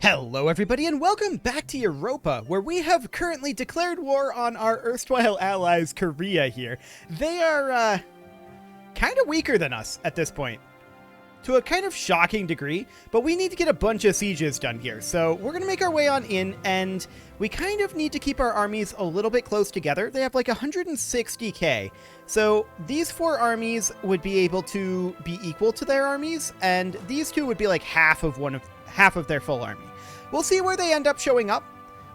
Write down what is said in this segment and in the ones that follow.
Hello everybody and welcome back to Europa, where we have currently declared war on our erstwhile allies Korea here. They are, kind of weaker than us at this point, to a kind of shocking degree, but we need to get a bunch of sieges done here. So we're going to make our way on in, and we kind of need to keep our armies a little bit close together. They have like 160k, so these four armies would be able to be equal to their armies, and these two would be like half of their full army. We'll see where they end up showing up.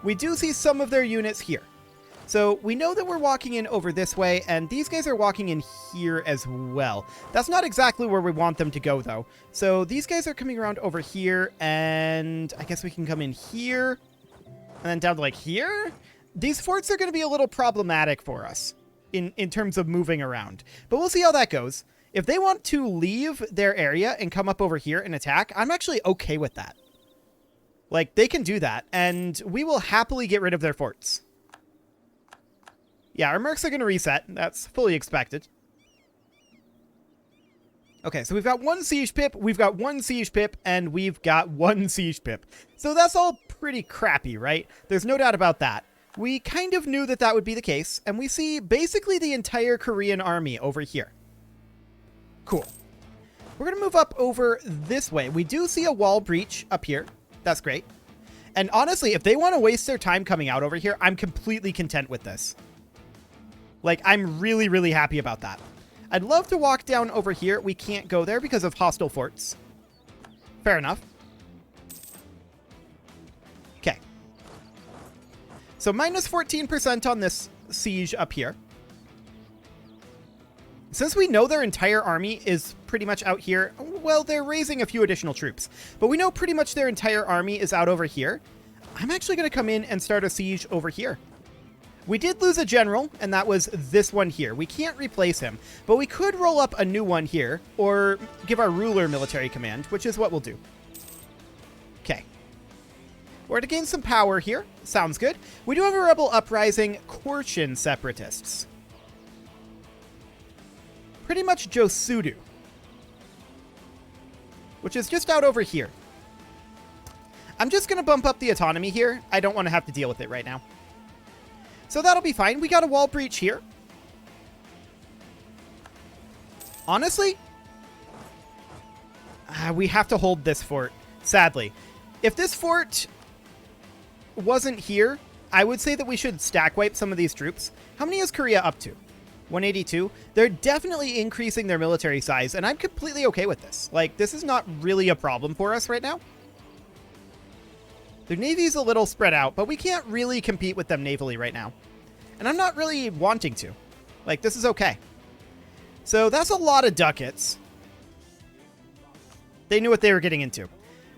We do see some of their units here. So we know that we're walking in over this way, and these guys are walking in here as well. That's not exactly where we want them to go, though. So these guys are coming around over here, and I guess we can come in here, and then down to like here. These forts are going to be a little problematic for us in terms of moving around, but we'll see how that goes. If they want to leave their area and come up over here and attack, I'm actually okay with that. Like, they can do that, and we will happily get rid of their forts. Yeah, our mercs are going to reset. That's fully expected. Okay, so we've got one siege pip, we've got one siege pip, and we've got one siege pip. So that's all pretty crappy, right? There's no doubt about that. We kind of knew that that would be the case, and we see basically the entire Korean army over here. Cool. We're going to move up over this way. We do see a wall breach up here. That's great. And honestly, if they want to waste their time coming out over here, I'm completely content with this. Like, I'm really, really happy about that. I'd love to walk down over here. We can't go there because of hostile forts. Fair enough. Okay. So minus 14% on this siege up here. Since we know their entire army is pretty much out here, well, they're raising a few additional troops, but we know pretty much their entire army is out over here. I'm actually going to come in and start a siege over here. We did lose a general, and that was this one here. We can't replace him, but we could roll up a new one here, or give our ruler military command, which is what we'll do. Okay. We're to gain some power here. Sounds good. We do have a rebel uprising, Korchin separatists. Pretty much Josudu, which is just out over here. I'm just going to bump up the autonomy here. I don't want to have to deal with it right now. So that'll be fine. We got a wall breach here. Honestly, we have to hold this fort, sadly. If this fort wasn't here, I would say that we should stack wipe some of these troops. How many is Korea up to? 182. They're definitely increasing their military size, and I'm completely okay with this. Like, this is not really a problem for us right now. Their navy's a little spread out, but we can't really compete with them navally right now. And I'm not really wanting to. Like, this is okay. So that's a lot of ducats. They knew what they were getting into.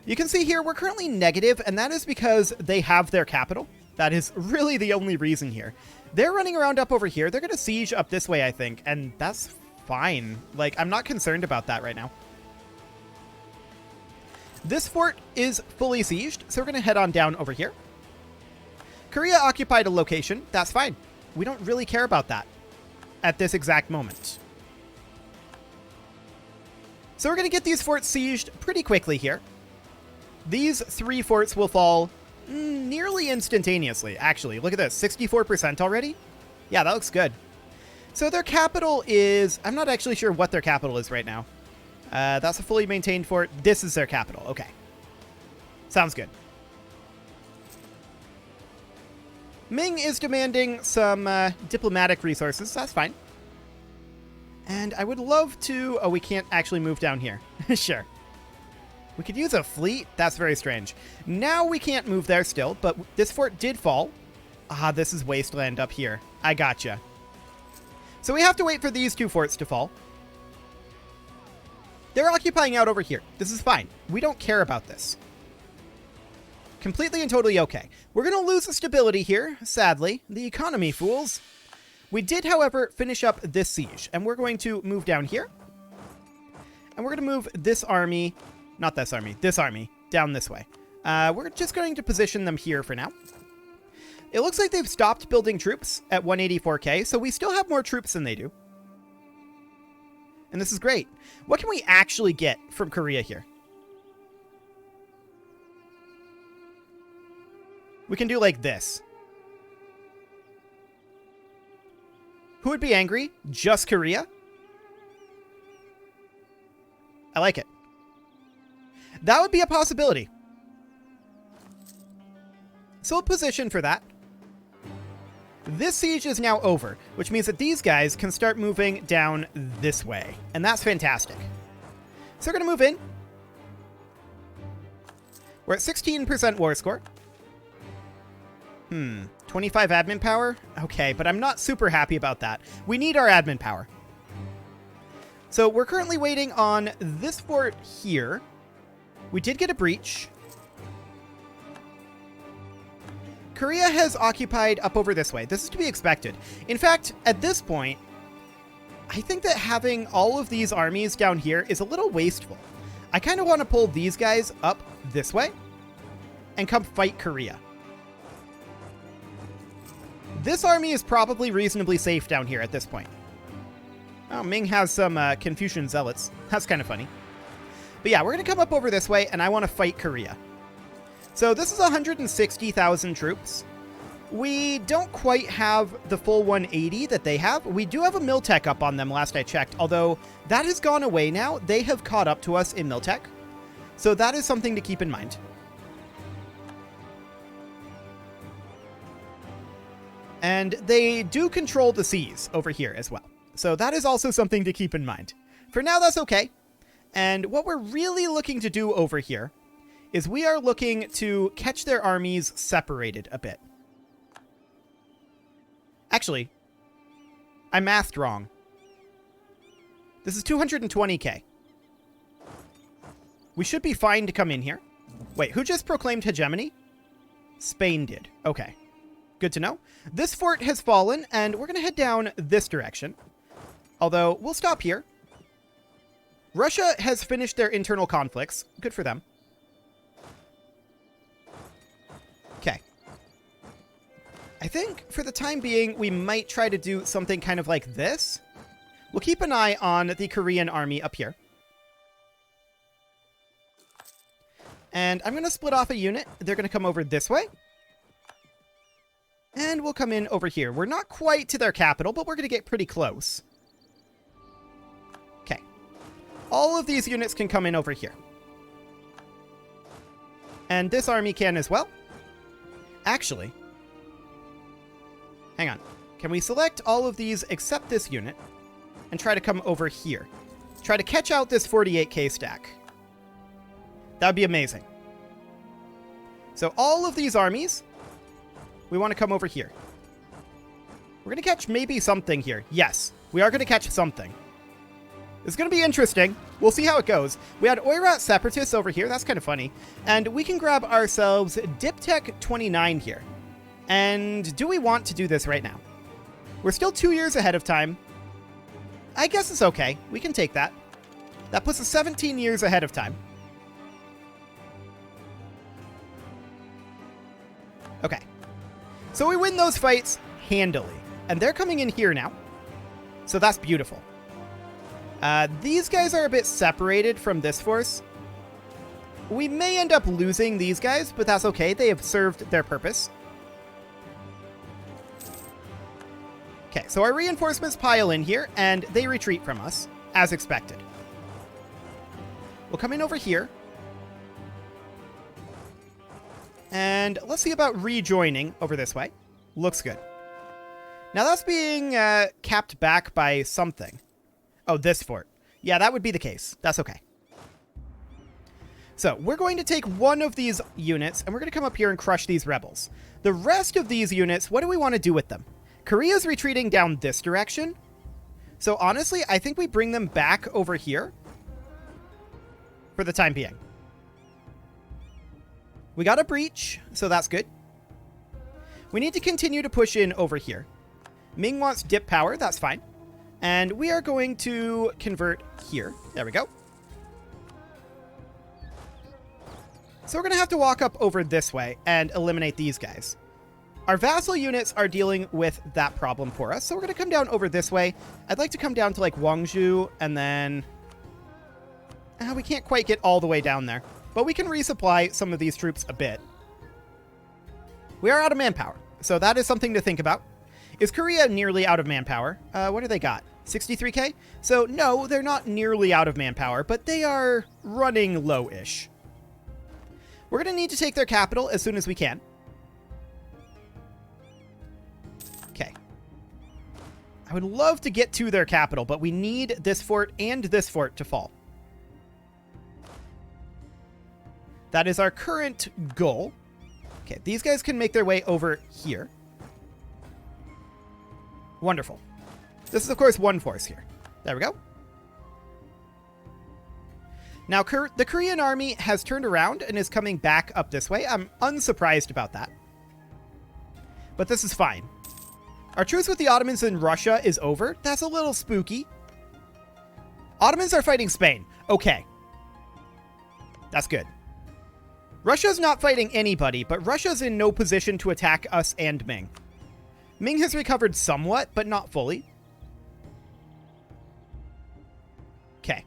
You can see here, we're currently negative, and that is because they have their capital. That is really the only reason here. They're running around up over here. They're going to siege up this way, I think, and that's fine. Like, I'm not concerned about that right now. This fort is fully sieged, so we're going to head on down over here. Korea occupied a location. That's fine. We don't really care about that at this exact moment. So we're going to get these forts sieged pretty quickly here. These three forts will fall nearly instantaneously, actually. Look at this, 64% already? Yeah, that looks good. So their capital is... I'm not actually sure what their capital is right now. That's a fully maintained fort. This is their capital. Okay. Sounds good. Ming is demanding some diplomatic resources. That's fine. And I would love to... Oh, we can't actually move down here. Sure. We could use a fleet. That's very strange. Now we can't move there still, but this fort did fall. Ah, this is wasteland up here. I gotcha. So we have to wait for these two forts to fall. They're occupying out over here. This is fine. We don't care about this. Completely and totally okay. We're going to lose stability here, sadly. The economy, fools. We did, however, finish up this siege, and we're going to move down here. And we're going to move this army... Not this army. This army. Down this way. We're just going to position them here for now. It looks like they've stopped building troops at 184k, so we still have more troops than they do. And this is great. What can we actually get from Korea here? We can do like this. Who would be angry? Just Korea? I like it. That would be a possibility. So we'll position for that. This siege is now over, which means that these guys can start moving down this way. And that's fantastic. So we're going to move in. We're at 16% war score. 25 admin power? Okay, but I'm not super happy about that. We need our admin power. So we're currently waiting on this fort here. We did get a breach. Korea has occupied up over this way. This is to be expected. In fact, at this point, I think that having all of these armies down here is a little wasteful. I kind of want to pull these guys up this way and come fight Korea. This army is probably reasonably safe down here at this point. Oh, Ming has some Confucian zealots. That's kind of funny. But yeah, we're going to come up over this way, and I want to fight Korea. So this is 160,000 troops. We don't quite have the full 180 that they have. We do have a Miltech up on them last I checked, although that has gone away now. They have caught up to us in Miltech. So that is something to keep in mind. And they do control the seas over here as well. So that is also something to keep in mind. For now, that's okay. And what we're really looking to do over here is we are looking to catch their armies separated a bit. Actually, I mathed wrong. This is 220k. We should be fine to come in here. Wait, who just proclaimed hegemony? Spain did. Okay. Good to know. This fort has fallen, and we're going to head down this direction. Although, we'll stop here. Russia has finished their internal conflicts. Good for them. Okay. I think, for the time being, we might try to do something kind of like this. We'll keep an eye on the Korean army up here. And I'm going to split off a unit. They're going to come over this way. And we'll come in over here. We're not quite to their capital, but we're going to get pretty close. Okay. All of these units can come in over here. And this army can as well. Actually, hang on. Can we select all of these except this unit and try to come over here? Try to catch out this 48k stack. That would be amazing. So all of these armies, we want to come over here. We're going to catch maybe something here. Yes, we are going to catch something. It's going to be interesting. We'll see how it goes. We had Oirat Separatists over here. That's kind of funny. And we can grab ourselves Diptech 29 here. And do we want to do this right now? We're still 2 years ahead of time. I guess it's okay. We can take that. That puts us 17 years ahead of time. Okay. So we win those fights handily. And they're coming in here now. So that's beautiful. These guys are a bit separated from this force. We may end up losing these guys, but that's okay. They have served their purpose. Okay, so our reinforcements pile in here, and they retreat from us, as expected. We'll come in over here. And let's see about rejoining over this way. Looks good. Now that's being capped back by something. Oh, this fort. Yeah, that would be the case. That's okay. So we're going to take one of these units, and we're going to come up here and crush these rebels. The rest of these units, what do we want to do with them? Korea's retreating down this direction. So honestly, I think we bring them back over here for the time being. We got a breach, so that's good. We need to continue to push in over here. Ming wants dip power, that's fine. And we are going to convert here. There we go. So we're going to have to walk up over this way and eliminate these guys. Our vassal units are dealing with that problem for us, so we're going to come down over this way. I'd like to come down to like Gwangju, and then... we can't quite get all the way down there. But we can resupply some of these troops a bit. We are out of manpower, so that is something to think about. Is Korea nearly out of manpower? What do they got? 63k? So no, they're not nearly out of manpower, but they are running low-ish. We're going to need to take their capital as soon as we can. Okay. I would love to get to their capital, but we need this fort and this fort to fall. That is our current goal. Okay, these guys can make their way over here. Wonderful. This is, of course, one force here. There we go. Now, the Korean army has turned around and is coming back up this way. I'm unsurprised about that. But this is fine. Our truce with the Ottomans in Russia is over. That's a little spooky. Ottomans are fighting Spain. Okay. That's good. Russia's not fighting anybody, but Russia's in no position to attack us and Ming. Ming has recovered somewhat, but not fully. Okay.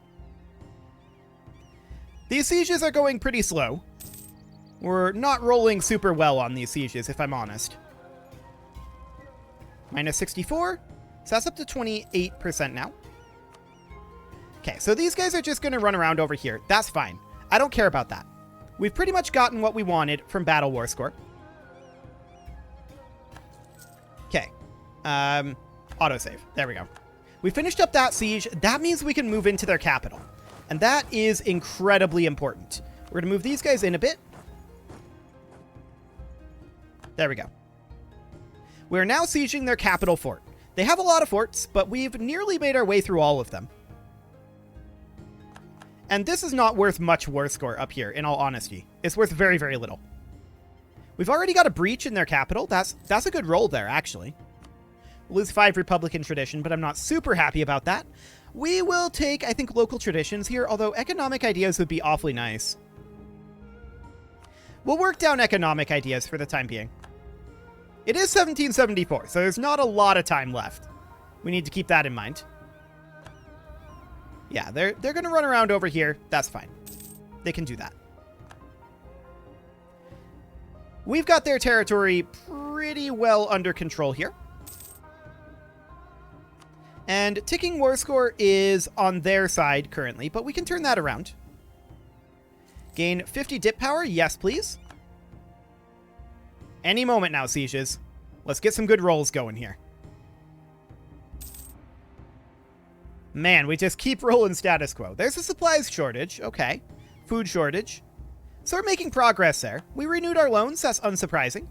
These sieges are going pretty slow. We're not rolling super well on these sieges, if I'm honest. Minus 64. So that's up to 28% now. Okay, so these guys are just going to run around over here. That's fine. I don't care about that. We've pretty much gotten what we wanted from Battle War Score. Okay. Autosave. There we go. We finished up that siege. That means we can move into their capital. And that is incredibly important. We're going to move these guys in a bit. There we go. We're now sieging their capital fort. They have a lot of forts, but we've nearly made our way through all of them. And this is not worth much war score up here, in all honesty. It's worth very, very little. We've already got a breach in their capital. That's a good roll there, actually. We'll lose 5 Republican tradition, but I'm not super happy about that. We will take, I think, local traditions here, although economic ideas would be awfully nice. We'll work down economic ideas for the time being. It is 1774, so there's not a lot of time left. We need to keep that in mind. Yeah, they're going to run around over here. That's fine. They can do that. We've got their territory pretty well under control here. And ticking war score is on their side currently, but we can turn that around. Gain 50 dip power. Yes, please. Any moment now, sieges. Let's get some good rolls going here. Man, we just keep rolling status quo. There's a supplies shortage. Okay. Food shortage. So we're making progress there. We renewed our loans. That's unsurprising.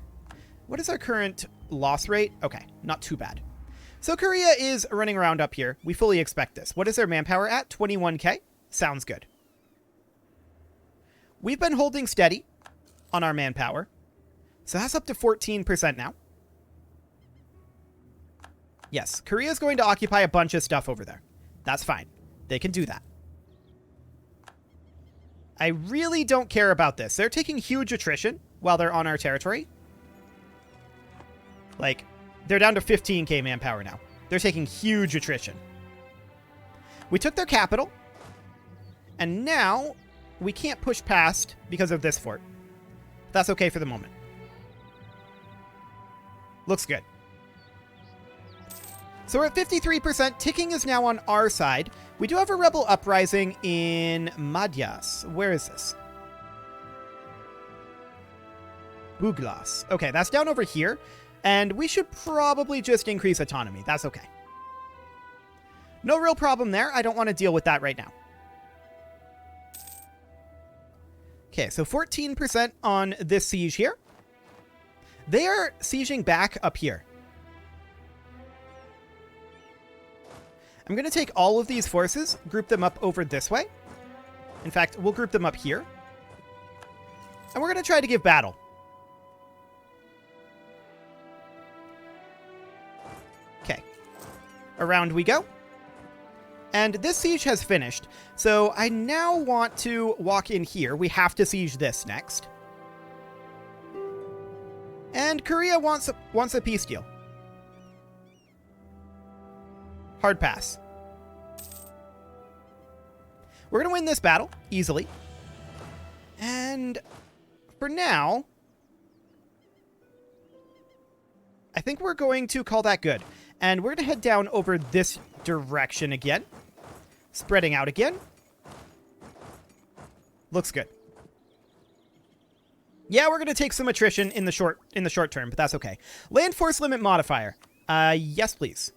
What is our current loss rate? Okay, not too bad. So Korea is running around up here. We fully expect this. What is their manpower at? 21k? Sounds good. We've been holding steady on our manpower. So that's up to 14% now. Yes, Korea is going to occupy a bunch of stuff over there. That's fine. They can do that. I really don't care about this. They're taking huge attrition while they're on our territory. Like, they're down to 15k manpower now. They're taking huge attrition. We took their capital. And now we can't push past because of this fort. That's okay for the moment. Looks good. So we're at 53%. Ticking is now on our side. We do have a rebel uprising in Madhyas. Where is this? Buglas. Okay, that's down over here. And we should probably just increase autonomy. That's okay. No real problem there. I don't want to deal with that right now. Okay, so 14% on this siege here. They are sieging back up here. I'm going to take all of these forces, group them up over this way. In fact, we'll group them up here. And we're going to try to give battle. Okay. Around we go. And this siege has finished. So I now want to walk in here. We have to siege this next. And Korea wants a peace deal. Hard pass. We're going to win this battle easily. And for now, think we're going to call that good. And we're going to head down over this direction again. Spreading out again. Looks good. Yeah, we're going to take some attrition in the short term, but that's okay. Land force limit modifier. Yes, please.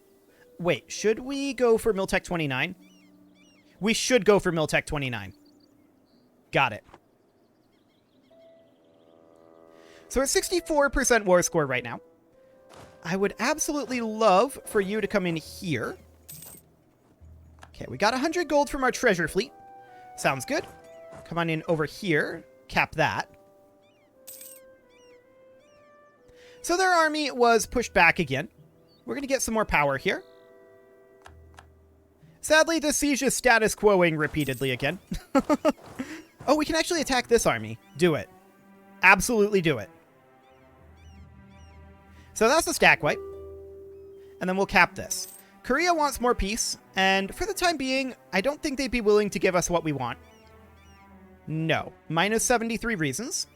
Wait, should we go for Miltech 29? We should go for Miltech 29. Got it. So we're at 64% war score right now. I would absolutely love for you to come in here. Okay, we got 100 gold from our treasure fleet. Sounds good. Come on in over here. Cap that. So their army was pushed back again. We're going to get some more power here. Sadly, the siege is status quoing repeatedly again. Oh, we can actually attack this army. Do it. Absolutely do it. So that's the stack wipe. And then we'll cap this. Korea wants more peace, and for the time being, I don't think they'd be willing to give us what we want. No. Minus 73 reasons.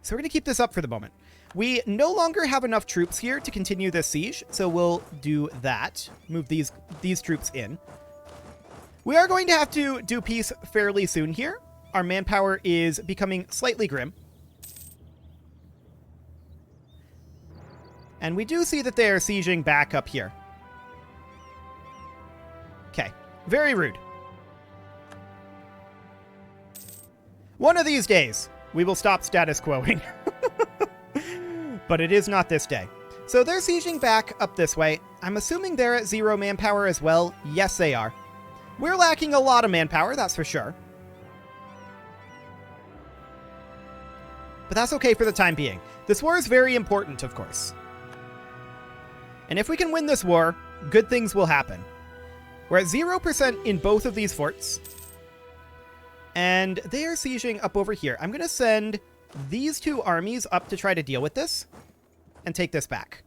So we're going to keep this up for the moment. We no longer have enough troops here to continue this siege, so we'll do that. Move these troops in. We are going to have to do peace fairly soon here. Our manpower is becoming slightly grim. And we do see that they are sieging back up here. Okay. Very rude. One of these days, we will stop status quoing. But it is not this day. So they're sieging back up this way. I'm assuming they're at 0 manpower as well. Yes, they are. We're lacking a lot of manpower, that's for sure. But that's okay for the time being. This war is very important, of course. And if we can win this war, good things will happen. We're at 0% in both of these forts. And they are sieging up over here. I'm going to send these two armies up to try to deal with this and take this back.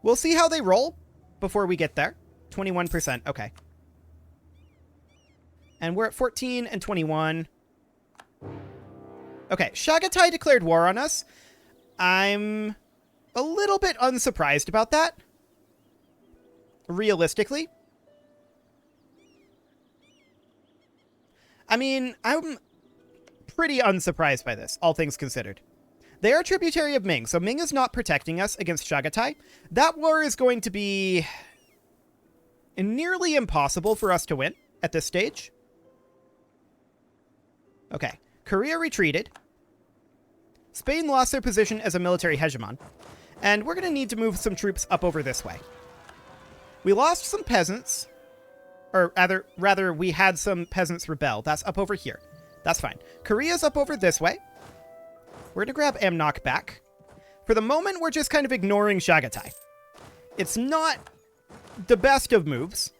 We'll see how they roll before we get there. 21%. Okay. And we're at 14 and 21. Okay. Chagatai declared war on us. I'm a little bit unsurprised about that. Realistically. I mean, I'm pretty unsurprised by this, all things considered. They are a tributary of Ming, so Ming is not protecting us against Chagatai. That war is going to be nearly impossible for us to win at this stage. Okay, Korea retreated. Spain lost their position as a military hegemon. And we're going to need to move some troops up over this way. We lost some peasants. Or rather, we had some peasants rebel. That's up over here. That's fine. Korea's up over this way. We're going to grab Amnok back. For the moment, we're just kind of ignoring Chagatai. It's not the best of moves,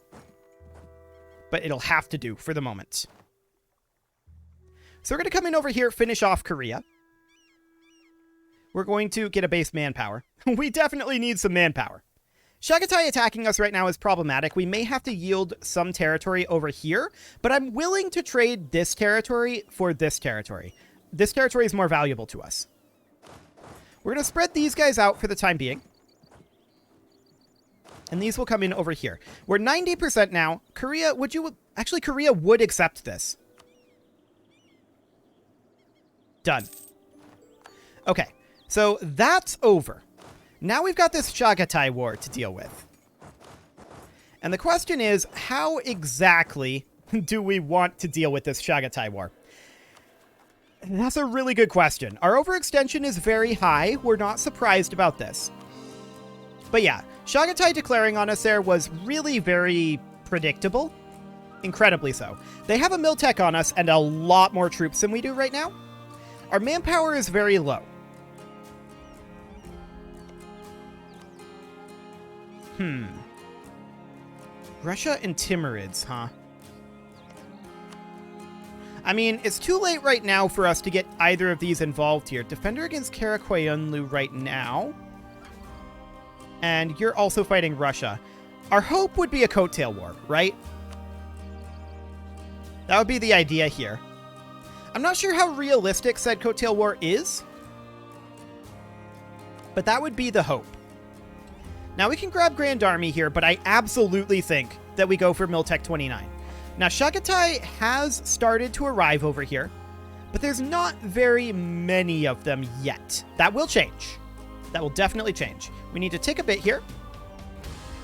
but it'll have to do for the moment. So we're going to come in over here, finish off Korea. We're going to get a base manpower. We definitely need some manpower. Chagatai attacking us right now is problematic. We may have to yield some territory over here, but I'm willing to trade this territory for this territory. This territory is more valuable to us. We're going to spread these guys out for the time being. And these will come in over here. We're 90% now. Korea, actually, Korea would accept this. Done. Okay, so that's over. Now we've got this Chagatai war to deal with. And the question is, how exactly do we want to deal with this Chagatai war? That's a really good question. Our overextension is very high. We're not surprised about this. But yeah, Chagatai declaring on us there was really very predictable. Incredibly so. They have a Miltech on us and a lot more troops than we do right now. Our manpower is very low. Russia and Timurids, huh? I mean, it's too late right now for us to get either of these involved here. Defender against Karakoyunlu right now. And you're also fighting Russia. Our hope would be a coattail war, right? That would be the idea here. I'm not sure how realistic said coattail war is. but that would be the hope. Now we can grab Grand Army here, but I absolutely think that we go for Miltech 29. Now Chagatai has started to arrive over here, but there's not very many of them yet. That will change. That will definitely change. We need to take a bit here.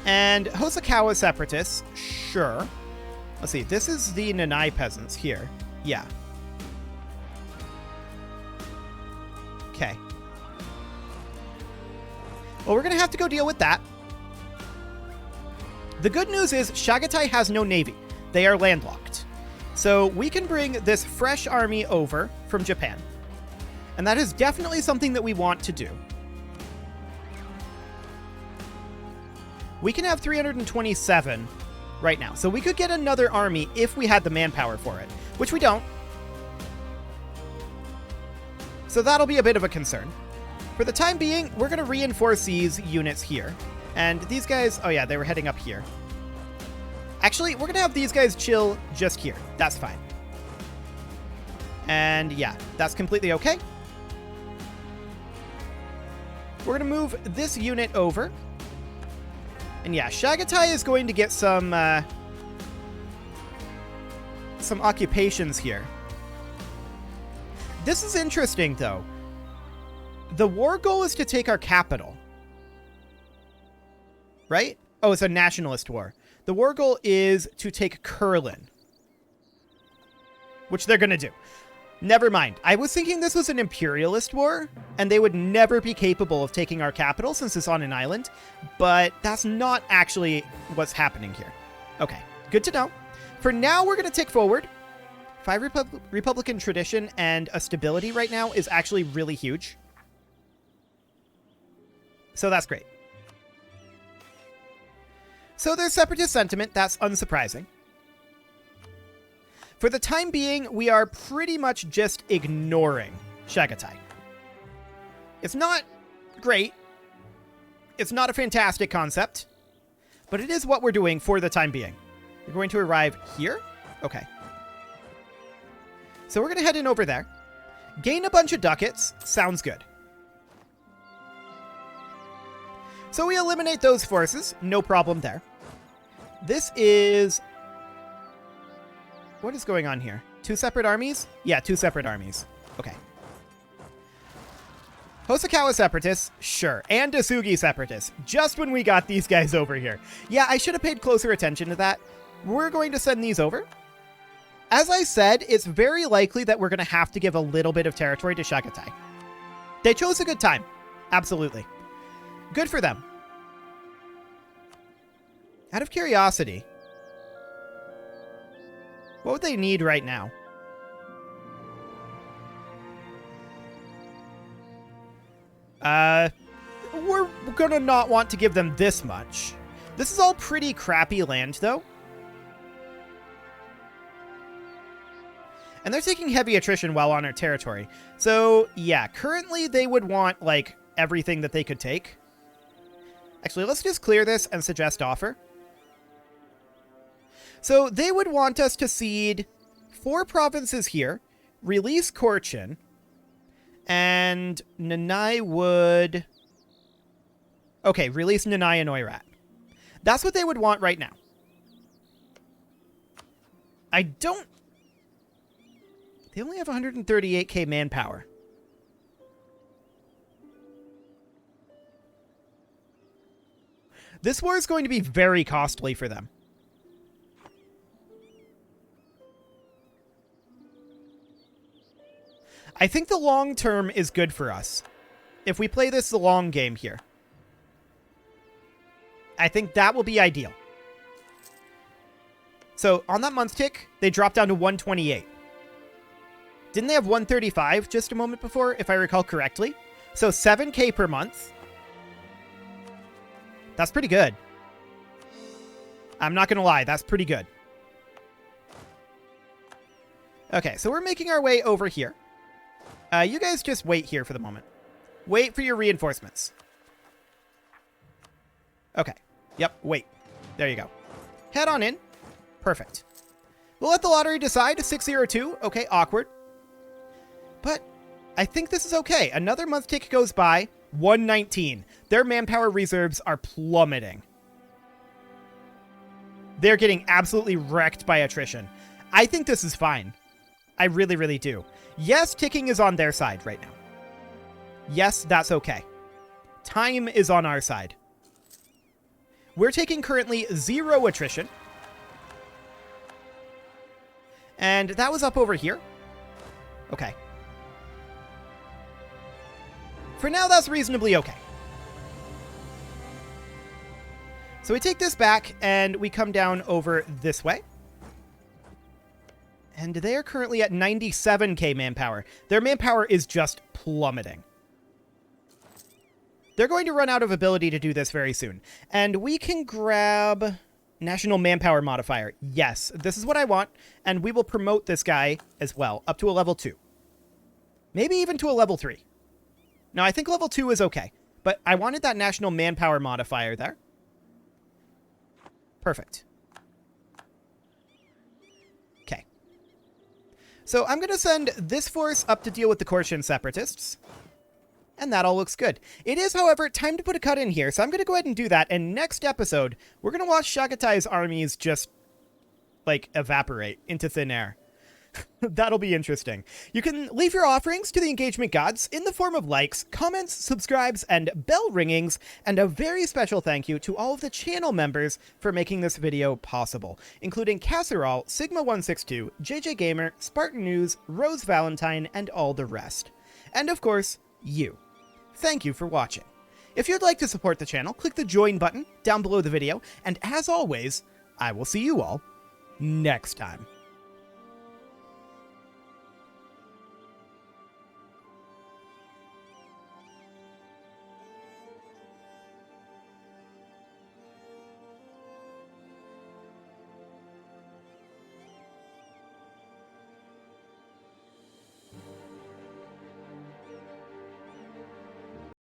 And Hosokawa Separatists, sure. Let's see, this is the Nanai peasants here. Yeah. Okay. Well, we're going to have to go deal with that. The good news is Chagatai has no navy. They are landlocked. So we can bring this fresh army over from Japan. And that is definitely something that we want to do. We can have 327 right now. So we could get another army if we had the manpower for it, which we don't. So that'll be a bit of a concern. For the time being, we're going to reinforce these units here. And these guys, oh yeah, they were heading up here. Actually, we're going to have these guys chill just here. That's fine. And yeah, that's completely okay. We're going to move this unit over. And yeah, Chagatai is going to get some occupations here. This is interesting, though. The war goal is to take our capital. Right? Oh, it's a nationalist war. The war goal is to take Kurlan. Which they're going to do. Never mind. I was thinking this was an imperialist war, and they would never be capable of taking our capital since it's on an island, but that's not actually what's happening here. Okay, good to know. For now, we're going to tick forward. 5 Republican tradition and a stability right now is actually really huge. So that's great. So there's separatist sentiment. That's unsurprising. For the time being, we are pretty much just ignoring Chagatai. It's not great. It's not a fantastic concept. But it is what we're doing for the time being. We're going to arrive here? Okay. So we're going to head in over there. Gain a bunch of ducats. Sounds good. So we eliminate those forces. No problem there. This is... What is going on here? 2 separate armies? Yeah, 2 separate armies. Okay. Hosokawa Separatists? Sure. And Asugi Separatists. Just when we got these guys over here. Yeah, I should have paid closer attention to that. We're going to send these over. As I said, it's very likely that we're going to have to give a little bit of territory to Chagatai. They chose a good time. Absolutely. Good for them. Out of curiosity... What would they need right now? We're gonna not want to give them this much. This is all pretty crappy land, though. And they're taking heavy attrition while on our territory. So, yeah, currently they would want, like, everything that they could take. Actually, let's just clear this and suggest offer. So they would want us to cede 4 provinces here, release Korchin, and Nanai would... Okay, release Nanai and Oirat. That's what they would want right now. I don't... They only have 138k manpower. This war is going to be very costly for them. I think the long term is good for us. If we play this the long game here. I think that will be ideal. So, on that month tick, they dropped down to 128. Didn't they have 135 just a moment before, if I recall correctly? So, 7k per month. That's pretty good. I'm not going to lie, that's pretty good. Okay, so we're making our way over here. You guys just wait here for the moment. Wait for your reinforcements. Okay. Yep, wait. There you go. Head on in. Perfect. We'll let the lottery decide. 602. Okay, awkward. But I think this is okay. Another month tick goes by. 119. Their manpower reserves are plummeting. They're getting absolutely wrecked by attrition. I think this is fine. I really, really do. Yes, ticking is on their side right now. Yes, that's okay. Time is on our side. We're taking currently 0 attrition. And that was up over here. Okay. For now, that's reasonably okay. So we take this back, and we come down over this way. And they are currently at 97k manpower. Their manpower is just plummeting. They're going to run out of ability to do this very soon. And we can grab National Manpower Modifier. Yes, this is what I want. And we will promote this guy as well, up to a level 2. Maybe even to a level 3. No, I think level 2 is okay. But I wanted that National Manpower Modifier there. Perfect. Okay. So I'm going to send this force up to deal with the Korshan Separatists. And that all looks good. It is, however, time to put a cut in here, so I'm going to go ahead and do that. And next episode, we're going to watch Shagatai's armies just, like, evaporate into thin air. That'll be interesting. You can leave your offerings to the engagement gods in the form of likes, comments, subscribes, and bell ringings, and a very special thank you to all of the channel members for making this video possible, including Casserole, Sigma162, JJ Gamer, Spartan News, Rose Valentine, and all the rest. And of course, you. Thank you for watching. If you'd like to support the channel, click the join button down below the video, and as always, I will see you all next time.